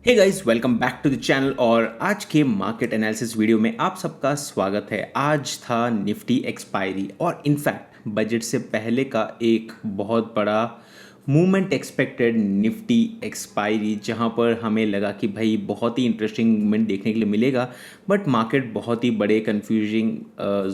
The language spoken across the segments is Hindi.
Hey guys, welcome back to the channel. और आज के मार्केट एनालिसिस वीडियो में आप सबका स्वागत है। आज था निफ्टी एक्सपायरी और इनफैक्ट बजट से पहले का एक बहुत बड़ा मूवमेंट एक्सपेक्टेड निफ्टी एक्सपायरी, जहां पर हमें लगा कि भाई बहुत ही इंटरेस्टिंग मूवमेंट देखने के लिए मिलेगा। बट मार्केट बहुत ही बड़े कंफ्यूजिंग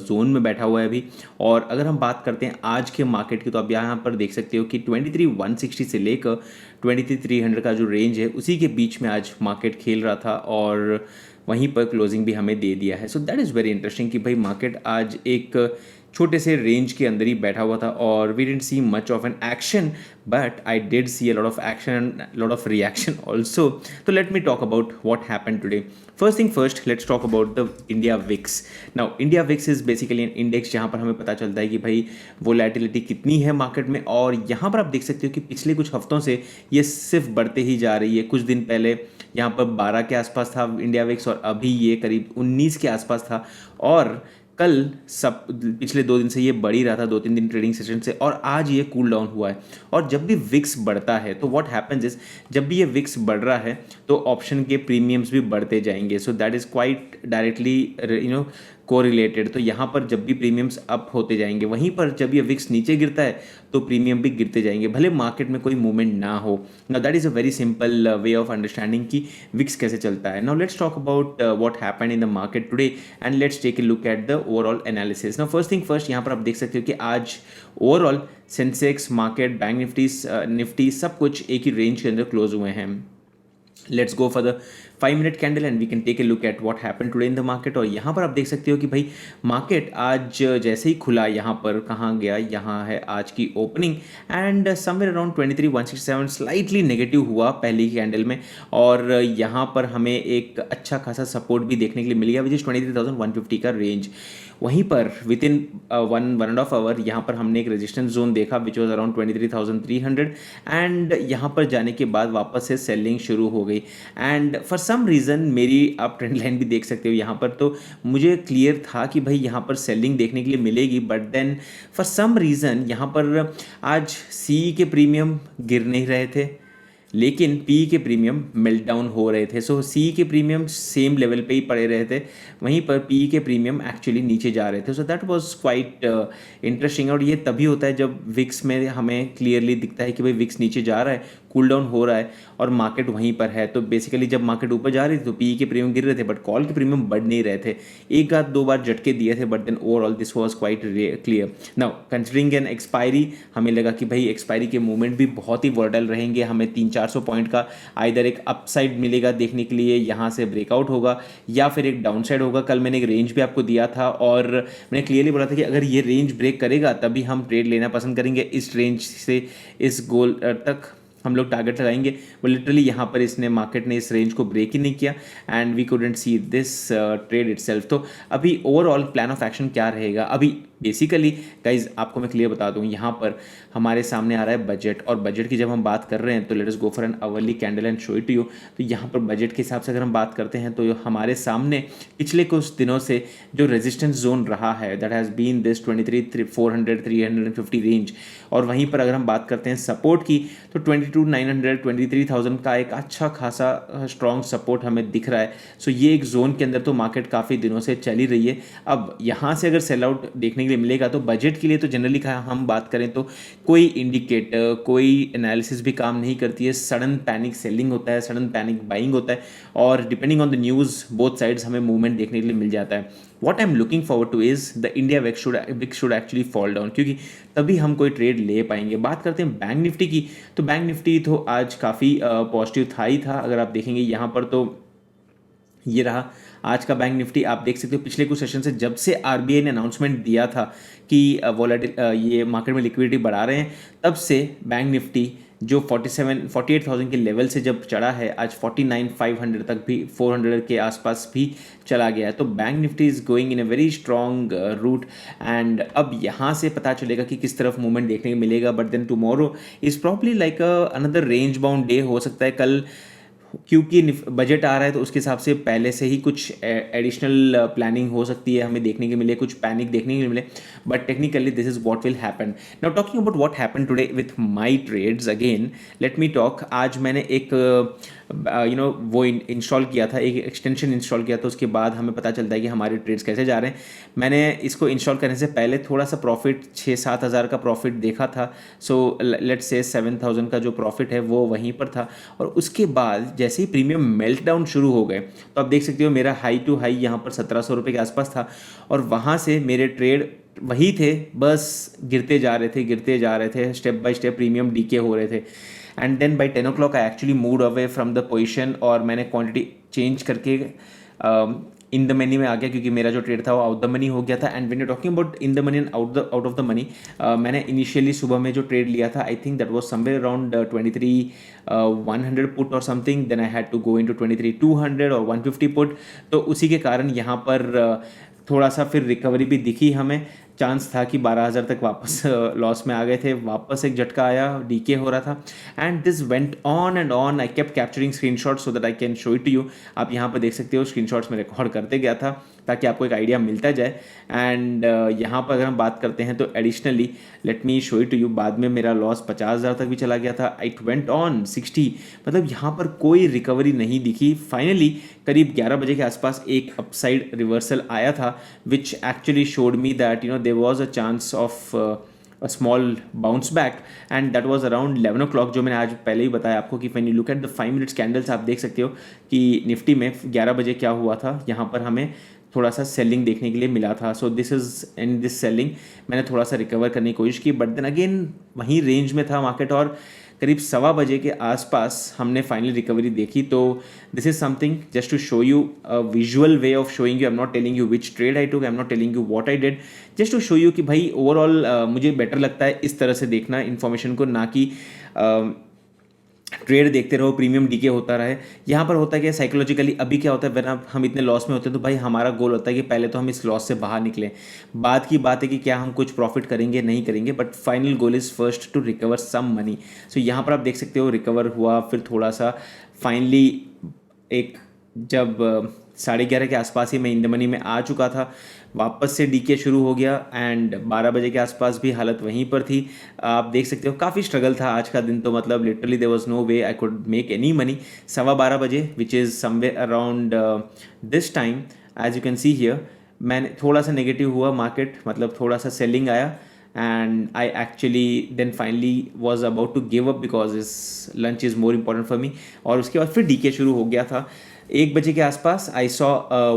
जोन में बैठा हुआ है अभी। और अगर हम बात करते हैं आज के मार्केट की, तो आप यहाँ पर देख सकते हो कि 23,160 से लेकर 23,300 का जो रेंज है उसी के बीच में आज मार्केट खेल रहा था और वहीं पर क्लोजिंग भी हमें दे दिया है। So that is very interesting कि भाई मार्केट आज एक छोटे से रेंज के अंदर ही बैठा हुआ था और we didn't see much of an action, but I did see a lot of action and lot of reaction also. तो let me talk about what happened today. First thing first, let's talk about the India VIX. Now India VIX is basically an index जहाँ पर हमें पता चलता है कि भाई वोलेटिलिटी कितनी है मार्केट में। और यहाँ पर आप देख सकते हो कि पिछले कुछ हफ्तों से ये सिर्फ बढ़ते ही जा रही है। कुछ दिन पहले यहाँ पर 12 के आसपास था इंडिया विक्स और अभी ये करीब 19 के आसपास था। और कल सब पिछले 2 दिन से ये बढ़ ही रहा था, 2-3 दिन ट्रेडिंग सेशन से, और आज ये कूल डाउन हुआ है। और जब भी विक्स बढ़ता है तो व्हाट हैपेंस इज, जब भी ये विक्स बढ़ रहा है तो ऑप्शन के प्रीमियम्स भी बढ़ते जाएंगे। So that is quite directly correlated. तो यहाँ पर जब भी प्रीमियम्स अप होते जाएंगे, वहीं पर जब ये विक्स नीचे गिरता है तो प्रीमियम भी गिरते जाएंगे, भले मार्केट में कोई मूवमेंट ना हो। Now that is a very simple way of understanding कि विक्स कैसे चलता है। Now let's talk about what happened in the market today and let's take a look at the overall analysis. Now first thing first, यहाँ पर आप देख सकते हो कि आज overall Sensex, market, bank Nifty, Nifty सब कुछ एक ही रेंज के अंदर क्लोज हुए हैं। Let's go for the 5 minute candle and we can take a look at what happen today in the market. और यहाँ पर आप देख सकते हो कि भाई मार्केट आज जैसे ही खुला, यहाँ पर कहाँ गया, यहाँ है आज की opening and somewhere around 23,167 slightly negative हुआ पहली कैंडल में। और यहाँ पर हमें एक अच्छा खासा सपोर्ट भी देखने के लिए मिल गया विच इज़ 23,150 का रेंज। वहीं पर विद इन 1.5 आवर यहाँ पर हमने एक रेजिस्टेंस जोन देखा विच वॉज अराउंड 23,300 एंड यहाँ पर जाने के बाद वापस से सेलिंग शुरू हो गई। एंड फॉर सम रीज़न मेरी आप ट्रेंड लाइन भी देख सकते हो यहाँ पर, तो मुझे क्लियर था कि भाई यहाँ पर सेलिंग देखने के लिए मिलेगी। But then for some reason यहाँ पर आज सी के प्रीमियम गिर नहीं रहे थे, लेकिन पी के प्रीमियम मेल्ट डाउन हो रहे थे। सो सी के प्रीमियम सेम लेवल पे ही पड़े रहे थे, वहीं पर पी के प्रीमियम एक्चुअली नीचे जा रहे थे। So that was quite interesting. और ये तभी होता है जब विक्स में हमें क्लियरली दिखता है कि भाई विक्स नीचे जा रहा है, कूल डाउन हो रहा है और मार्केट वहीं पर है। तो बेसिकली जब मार्केट ऊपर जा रही थी तो पी के प्रीमियम गिर रहे थे बट कॉल के प्रीमियम बढ़ नहीं रहे थे। एक आध दो बार झटके दिए थे but then overall this was quite clear. Now considering an expiry, हमें लगा कि भाई एक्सपायरी के मूवमेंट भी बहुत ही वॉलेटाइल रहेंगे। हमें 300-400 पॉइंट का आइदर एक अपसाइड मिलेगा देखने के लिए, यहाँ से ब्रेकआउट होगा, या फिर एक डाउनसाइड होगा। कल मैंने एक रेंज भी आपको दिया था और मैंने क्लियरली बोला था कि अगर ये रेंज ब्रेक करेगा तभी हम ट्रेड लेना पसंद करेंगे। इस रेंज से इस गोल तक हम लोग टारगेट लगाएंगे। वो लिटरली यहाँ पर इसने मार्केट ने इस रेंज को ब्रेक ही नहीं किया and we couldn't see this trade itself. तो अभी ओवरऑल प्लान ऑफ एक्शन क्या रहेगा अभी बेसिकली गाइज, आपको मैं क्लियर बता दूं, यहाँ पर हमारे सामने आ रहा है बजट। और बजट की जब हम बात कर रहे हैं तो let us go for an hourly candle and show it to you. तो यहाँ पर बजट के हिसाब से अगर हम बात करते हैं तो हमारे सामने पिछले कुछ दिनों से जो रेजिस्टेंस जोन रहा है that has been this 23,400 350 range. और वहीं पर अगर हम बात करते हैं सपोर्ट की तो 22,900 23,000 का एक अच्छा खासा स्ट्रॉन्ग सपोर्ट हमें दिख रहा है। सो ये एक जोन के अंदर तो मार्केट काफ़ी दिनों से चली रही है। अब यहाँ से अगर सेल आउट देखने के लिए मिलेगा तो बजट के लिए तो जनरली हम बात करें तो कोई इंडिकेटर, कोई एनालिसिस भी काम नहीं करती है। सडन पैनिक सेलिंग होता है, सडन पैनिक बाइंग होता है और depending on the news both sides हमें मूवमेंट देखने के लिए मिल जाता है। What I am looking forward two is the India Vicks should actually fall down, क्योंकि तभी हम कोई ट्रेड ले पाएंगे। बात करते हैं बैंक निफ्टी की, तो बैंक निफ्टी तो आज काफ़ी पॉजिटिव था ही था। अगर आप देखेंगे यहाँ पर तो ये रहा आज का बैंक निफ्टी। आप देख सकते हो पिछले कुछ सेशन से जब से आरबीआई ने अनाउंसमेंट दिया था कि ये मार्केट में लिक्विडिटी बढ़ा रहे हैं, तब से बैंक निफ्टी जो 48,000 के लेवल से जब चढ़ा है आज 49,500 तक भी, 400 के आसपास भी चला गया है। तो bank Nifty is going in a very strong route एंड अब यहाँ से पता चलेगा कि किस तरफ मूवमेंट देखने को मिलेगा। But then tomorrow is probably like another range bound day हो सकता है। कल क्योंकि बजट आ रहा है तो उसके हिसाब से पहले से ही कुछ एडिशनल प्लानिंग हो सकती है, हमें देखने को मिले, कुछ पैनिक देखने को मिले, but technically this is what will happen. Now talking about what happen today with my trades again, let me talk. आज मैंने एक वो इंस्टॉल किया था, एक एक्सटेंशन इंस्टॉल किया था, उसके बाद हमें पता चलता है कि हमारे ट्रेड्स कैसे जा रहे हैं। मैंने इसको इंस्टॉल करने से पहले थोड़ा सा प्रॉफिट 6-7 हज़ार का प्रॉफिट देखा था, सो लेट्स से 7,000 का जो प्रॉफिट है वो वहीं पर था। और उसके बाद जैसे ही प्रीमियम मेल्ट डाउन शुरू हो गए तो आप देख सकते हो मेरा हाई टू हाई यहाँ पर 1,700 रुपये के आसपास था, और वहाँ से मेरे ट्रेड वही थे, बस गिरते जा रहे थे, गिरते जा रहे थे, step by step premium decay हो रहे थे। And then by 10 o'clock I actually moved away from the position, और मैंने क्वांटिटी चेंज करके इन द मनी में आ गया, क्योंकि मेरा जो ट्रेड था वो आउट द मनी हो गया था। And when you talking about in the money and out of the money, मैंने इनिशियली सुबह में जो ट्रेड लिया था, I think that was somewhere around 23,100 put और something, then I had to go into 23,200 और 150 पुट। तो उसी के कारण यहाँ पर थोड़ा सा फिर रिकवरी भी दिखी हमें, चांस था कि 12,000 तक वापस लॉस में आ गए थे, वापस एक झटका आया, डीके हो रहा था। And this went on and on, I kept capturing screenshot so that I can show it to you. आप यहाँ पर देख सकते हो स्क्रीनशॉट्स में रिकॉर्ड करते गया था ताकि आपको एक आइडिया मिलता जाए। एंड यहाँ पर अगर हम बात करते हैं तो additionally let me show it to you, बाद में मेरा लॉस 50,000 तक भी चला गया था, इट वेंट ऑन 60, मतलब यहाँ पर कोई रिकवरी नहीं दिखी। फाइनली करीब 11 बजे के आसपास एक अपसाइड रिवर्सल आया था, which actually showed me that there was a chance of a small bounce back, and that was around 11 o'clock, जो मैंने आज पहले ही बताया आपको कि when you look at the 5 minutes candles आप देख सकते हो कि निफ्टी में 11 बजे क्या हुआ था, यहाँ पर हमें थोड़ा सा सेलिंग देखने के लिए मिला था। So this is in this selling मैंने थोड़ा सा रिकवर करने की कोशिश की, बट देन अगेन वहीं रेंज में था मार्केट, और करीब 1:15 के आसपास हमने फाइनली रिकवरी देखी। तो this is something just to show you a visual way of showing you, I am not telling you which trade I took, I am not telling you what I did, just to show you कि भाई ओवरऑल मुझे बेटर लगता है इस तरह से देखना इन्फॉर्मेशन को, ना कि ट्रेड देखते रहो प्रीमियम डीके होता रहे। यहाँ पर होता है कि साइकोलॉजिकली अभी क्या होता है, वरना हम इतने लॉस में होते हैं तो भाई हमारा गोल होता है कि पहले तो हम इस लॉस से बाहर निकलें। बाद की बात है कि क्या हम कुछ प्रॉफिट करेंगे नहीं करेंगे, but final goal is first to recover some money. So यहाँ पर आप देख सकते हो रिकवर हुआ, फिर थोड़ा सा फाइनली एक जब 11:30 के आसपास ही मैं इन द मनी में आ चुका था, वापस से डीके शुरू हो गया, एंड 12 बजे के आसपास भी हालत वहीं पर थी। आप देख सकते हो काफ़ी स्ट्रगल था आज का दिन, तो मतलब literally there was no way I could make any money. 12:15 बजे which is somewhere around this time, as you can see here, मैंने थोड़ा सा नेगेटिव हुआ मार्केट, मतलब थोड़ा सा सेलिंग आया, and I actually then finally was about to give up because इस lunch is more important for me. और उसके बाद फिर डीके शुरू हो गया था 1 बजे के आसपास। आई सॉ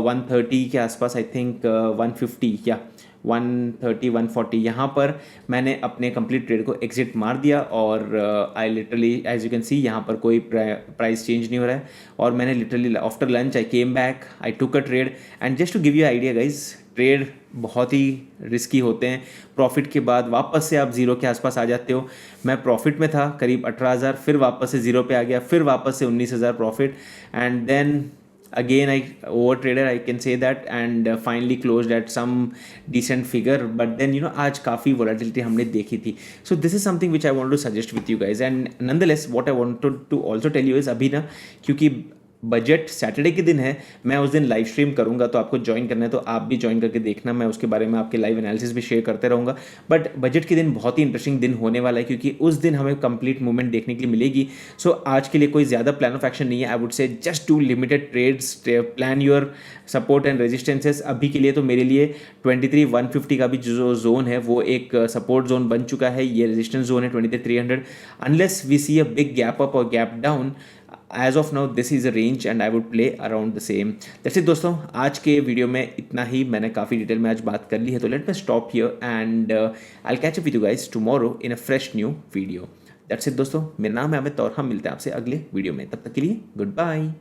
1:30 के आसपास, आई थिंक 150 या 1:30 1:40, यहाँ पर मैंने अपने कंप्लीट ट्रेड को एग्जिट मार दिया, और I literally as you can see यहाँ पर कोई प्राइस चेंज नहीं हो रहा है, और मैंने literally after lunch I came back, I took a trade. And just to give you idea guys, trade बहुत ही रिस्की होते हैं, प्रॉफिट के बाद वापस से आप जीरो के आसपास आ जाते हो। मैं प्रॉफिट में था करीब 18,000, फिर वापस से जीरो पे आ गया, फिर वापस से 19,000 profit, and then again I over traded, I can say that, and finally closed at some decent figure, but then you know आज काफ़ी volatility हमने देखी थी। So this is something which I want to suggest with you guys, and nonetheless what I wanted to also tell you is अभी ना, क्योंकि बजट सैटरडे के दिन है, मैं उस दिन लाइव स्ट्रीम करूंगा, तो आपको ज्वाइन करना है तो आप भी ज्वाइन करके देखना, मैं उसके बारे में आपके लाइव एनालिसिस भी शेयर करते रहूँगा। बट बजट के दिन बहुत ही इंटरेस्टिंग दिन होने वाला है, क्योंकि उस दिन हमें कंप्लीट मूवमेंट देखने के लिए मिलेगी। सो आज के लिए कोई ज़्यादा प्लान ऑफ एक्शन नहीं है, I would say just to limited trades, plan your support and resistances. अभी के लिए तो मेरे लिए 23,150 का भी जो जोन है वो एक सपोर्ट जोन बन चुका है, ये रेजिस्टेंस जोन है 23,300, unless we see a big gap up और gap down. As of now this is a range and I would play around the same. जैसे दोस्तों आज के वीडियो में इतना ही, मैंने काफ़ी डिटेल में आज बात कर ली है, तो let me stop here and I will catch up with you guys tomorrow in a fresh new video. That's it दोस्तों, मेरा नाम है अमित और हम मिलते हैं आपसे अगले वीडियो में, तब तक के लिए गुड बाय।